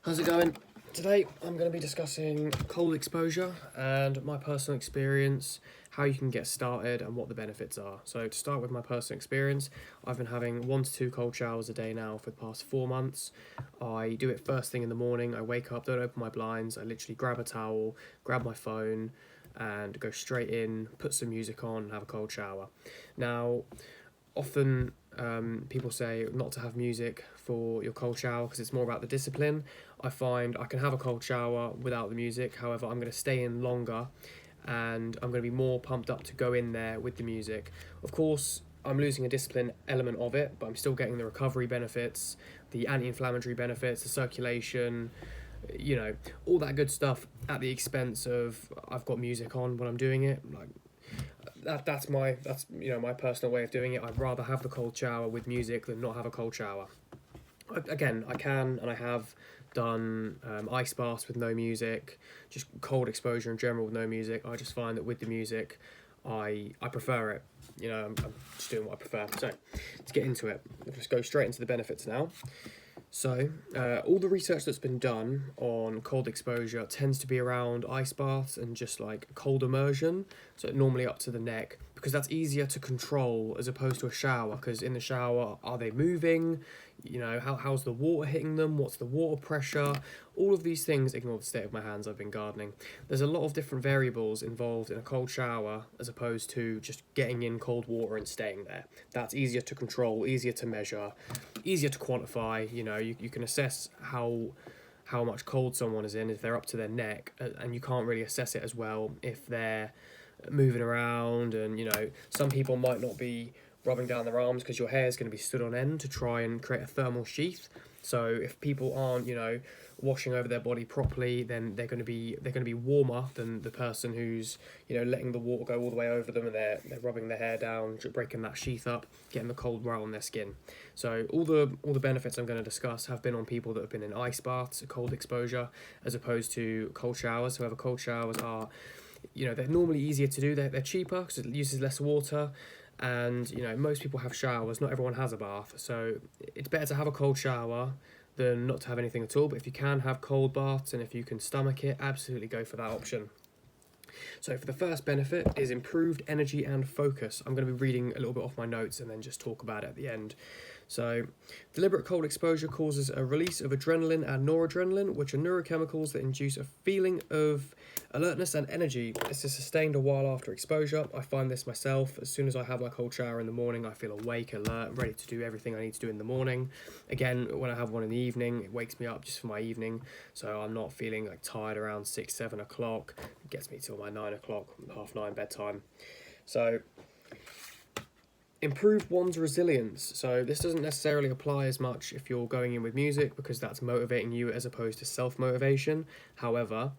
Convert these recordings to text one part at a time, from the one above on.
How's it going? Today I'm going to be discussing cold exposure and my personal experience, how you can get started and what the benefits are. So to start with my personal experience, I've been having 1 to 2 cold showers a day now for the past 4 months. I do it first thing in the morning. I wake up, don't open my blinds, I literally grab a towel, grab my phone and go straight in, put some music on and have a cold shower. Now, often people say not to have music for your cold shower because it's more about the discipline. I find I can have a cold shower without the music, however I'm going to stay in longer and I'm going to be more pumped up to go in there with the music. Of course, I'm losing a discipline element of it, but I'm still getting the recovery benefits, the anti-inflammatory benefits, the circulation, all that good stuff at the expense of I've got music on when I'm doing it. That's my personal way of doing it. I'd rather have the cold shower with music than not have a cold shower. Again, I can and I have done ice baths with no music, just cold exposure in general with no music. I just find that with the music, I prefer it. I'm just doing what I prefer. So, to get into it, let's go straight into the benefits now. So, all the research that's been done on cold exposure tends to be around ice baths and just like cold immersion, so normally up to the neck, because that's easier to control as opposed to a shower, because in the shower, are they moving? How's the water hitting them? What's the water pressure? All of these things, ignore the state of my hands, I've been gardening. There's a lot of different variables involved in a cold shower as opposed to just getting in cold water and staying there. That's easier to control, easier to measure, easier to quantify. You can assess how much cold someone is in if they're up to their neck, and you can't really assess it as well if they're moving around. And some people might not be rubbing down their arms because your hair is going to be stood on end to try and create a thermal sheath. So if people aren't washing over their body properly, then they're going to be warmer than the person who's letting the water go all the way over them, and they're rubbing their hair down, breaking that sheath up, getting the cold right on their skin. So all the benefits I'm going to discuss have been on people that have been in ice baths, cold exposure, as opposed to cold showers. However, cold showers are they're normally easier to do. They're cheaper because it uses less water. And most people have showers, not everyone has a bath, so it's better to have a cold shower than not to have anything at all. But if you can have cold baths and if you can stomach it, absolutely go for that option. So for the first benefit is improved energy and focus. I'm going to be reading a little bit off my notes and then just talk about it at the end. So, deliberate cold exposure causes a release of adrenaline and noradrenaline, which are neurochemicals that induce a feeling of alertness and energy. This is sustained a while after exposure. I find this myself. As soon as I have my cold shower in the morning, I feel awake, alert, ready to do everything I need to do in the morning. Again, when I have one in the evening, it wakes me up just for my evening, so I'm not feeling like tired around 6, 7 o'clock. It gets me till my 9 o'clock, 8:30 bedtime. So, improve one's resilience. So this doesn't necessarily apply as much if you're going in with music, because that's motivating you as opposed to self-motivation. However,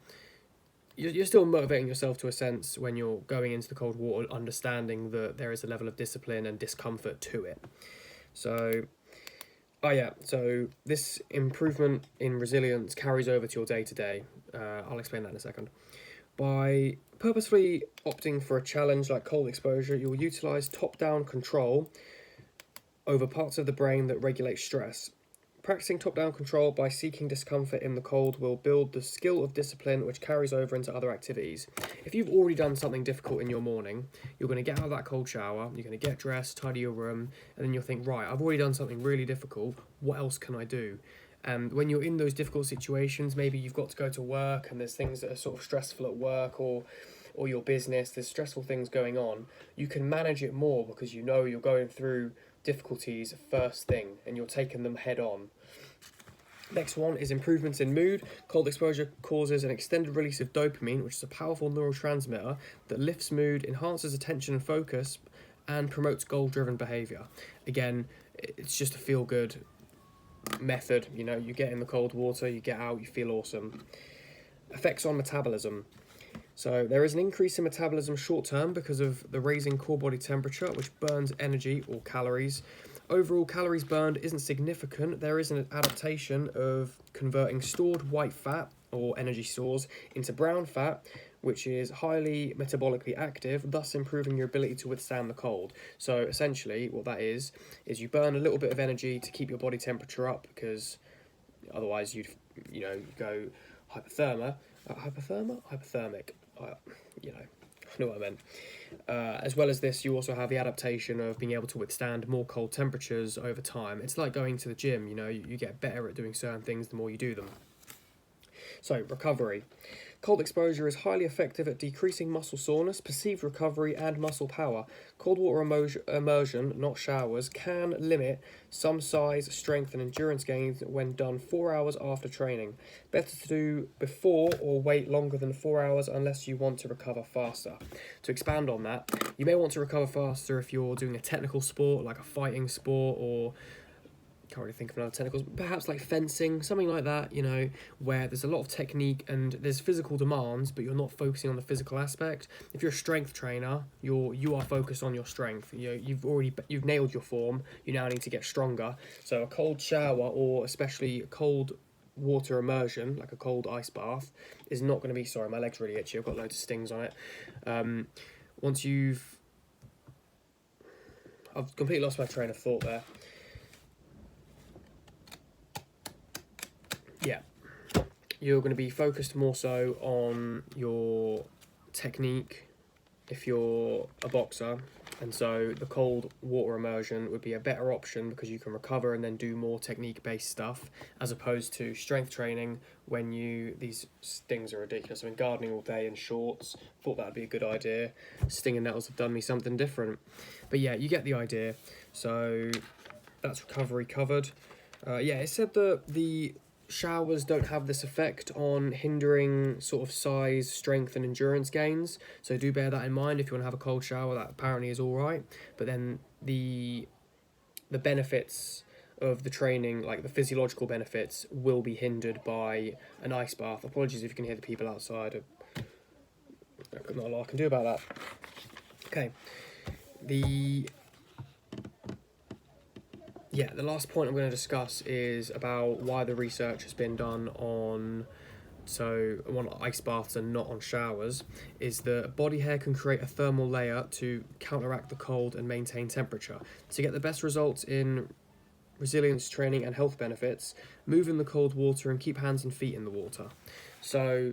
you're still motivating yourself to a sense when you're going into the cold water, understanding that there is a level of discipline and discomfort to it. So this improvement in resilience carries over to your day-to-day. I'll explain that in a second. By purposefully opting for a challenge like cold exposure, you'll utilise top-down control over parts of the brain that regulate stress. Practicing top-down control by seeking discomfort in the cold will build the skill of discipline, which carries over into other activities. If you've already done something difficult in your morning, you're going to get out of that cold shower, you're going to get dressed, tidy your room, and then you'll think, right, I've already done something really difficult, what else can I do? And when you're in those difficult situations, maybe you've got to go to work and there's things that are sort of stressful at work or your business, there's stressful things going on, you can manage it more because you're going through difficulties first thing and you're taking them head on. Next one is improvements in mood. Cold exposure causes an extended release of dopamine, which is a powerful neurotransmitter that lifts mood, enhances attention and focus, and promotes goal-driven behaviour. Again, it's just a feel-good method. You get in the cold water, you get out, you feel awesome. Effects on metabolism. So there is an increase in metabolism short term because of the raising core body temperature, which burns energy or calories. Overall, calories burned isn't significant. There is an adaptation of converting stored white fat or energy stores into brown fat, which is highly metabolically active, thus improving your ability to withstand the cold. So essentially what that is you burn a little bit of energy to keep your body temperature up because Otherwise, go hypothermic. You know, I know what I meant. As well as this, you also have the adaptation of being able to withstand more cold temperatures over time. It's like going to the gym. You get better at doing certain things the more you do them. So, recovery. Cold exposure is highly effective at decreasing muscle soreness, perceived recovery, and muscle power. Cold water immersion, not showers, can limit some size, strength, and endurance gains when done 4 hours after training. Better to do before or wait longer than 4 hours unless you want to recover faster. To expand on that, you may want to recover faster if you're doing a technical sport like a fighting sport, or can't really think of another technicals, perhaps like fencing, something like that, where there's a lot of technique and there's physical demands, but you're not focusing on the physical aspect. If you're a strength trainer, you are focused on your strength. You've nailed your form. You now need to get stronger. So a cold shower, or especially a cold water immersion, like a cold ice bath, is not going to be. Sorry, my leg's really itchy. I've got loads of stings on it. I've completely lost my train of thought there. Yeah, you're going to be focused more so on your technique if you're a boxer, and so the cold water immersion would be a better option because you can recover and then do more technique-based stuff, as opposed to strength training when these stings are ridiculous. I've been gardening all day in shorts, thought that'd be a good idea. Stinging nettles have done me something different. But yeah, you get the idea. So that's recovery covered. It said that the showers don't have this effect on hindering sort of size, strength, and endurance gains. So do bear that in mind. If you want to have a cold shower, that apparently is all right. But then the benefits of the training, like the physiological benefits, will be hindered by an ice bath. Apologies if you can hear the people outside. Not a lot I can do about that. Okay. The last point I'm going to discuss is about why the research has been done on ice baths and not on showers, is that body hair can create a thermal layer to counteract the cold and maintain temperature. To get the best results in resilience training and health benefits, move in the cold water and keep hands and feet in the water. So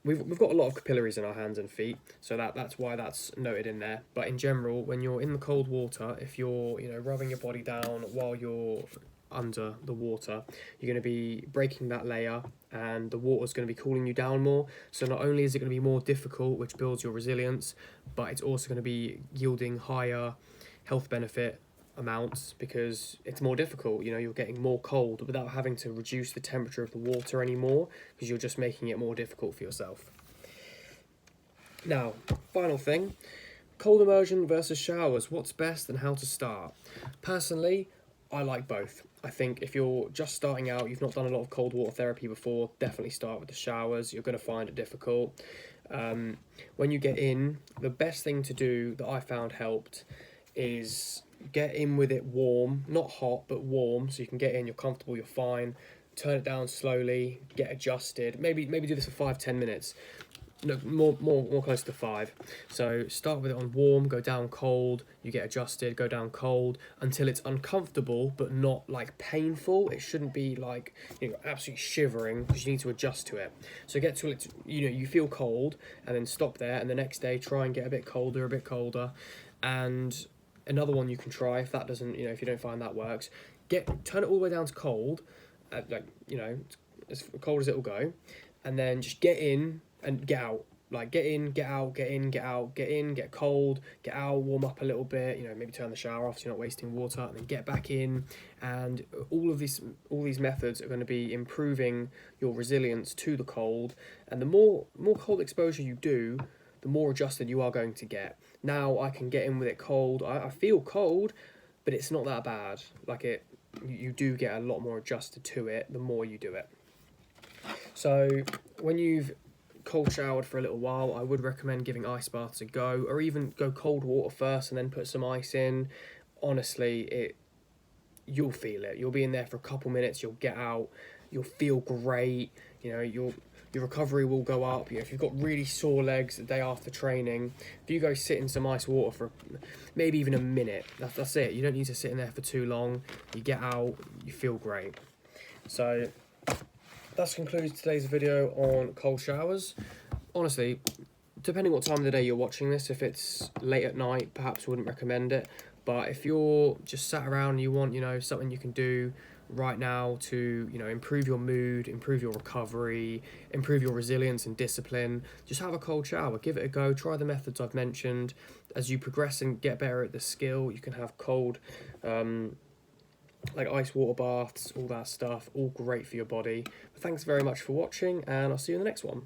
we've got a lot of capillaries in our hands and feet, so that's why that's noted in there. But in general, when you're in the cold water, if you're rubbing your body down while you're under the water, you're going to be breaking that layer, and the water's going to be cooling you down more. So not only is it going to be more difficult, which builds your resilience, but it's also going to be yielding higher health benefit amounts because it's more difficult. You're getting more cold without having to reduce the temperature of the water anymore, because you're just making it more difficult for yourself. Now, final thing, cold immersion versus showers. What's best and how to start? Personally, I like both. I think if you're just starting out, you've not done a lot of cold water therapy before, definitely start with the showers. You're going to find it difficult. When you get in, the best thing to do that I found helped is get in with it warm, not hot, but warm, so you can get in, you're comfortable, you're fine. Turn it down slowly, get adjusted. Maybe do this for 5-10 minutes. No, more close to 5. So start with it on warm, go down cold, you get adjusted, go down cold until it's uncomfortable but not like painful. It shouldn't be like absolutely shivering, because you need to adjust to it. So get to it, you feel cold, and then stop there, and the next day try and get a bit colder. And another one you can try if that doesn't, if you don't find that works, turn it all the way down to cold, as cold as it'll go, and then just get in and get out. Like get in, get out, get in, get out, get in, get cold, get out, warm up a little bit, maybe turn the shower off so you're not wasting water, and then get back in. And all these methods are going to be improving your resilience to the cold, and the more cold exposure you do, the more adjusted you are going to get. Now I can get in with it cold. I feel cold, but it's not that bad. You do get a lot more adjusted to it the more you do it. So when you've cold showered for a little while, I would recommend giving ice baths a go, or even go cold water first and then put some ice in. Honestly, you'll feel it. You'll be in there for a couple minutes, you'll get out, you'll feel great. Your recovery will go up. If you've got really sore legs the day after training, if you go sit in some ice water for maybe even a minute, that's it. You don't need to sit in there for too long. You get out, you feel great. So that concludes today's video on cold showers. Honestly, depending what time of the day you're watching this, if it's late at night, perhaps wouldn't recommend it. But if you're just sat around and you want, something you can do right now to, improve your mood, improve your recovery, improve your resilience and discipline, just have a cold shower. Give it a go. Try the methods I've mentioned. As you progress and get better at the skill, you can have cold, like ice water baths, all that stuff, all great for your body. But thanks very much for watching, and I'll see you in the next one.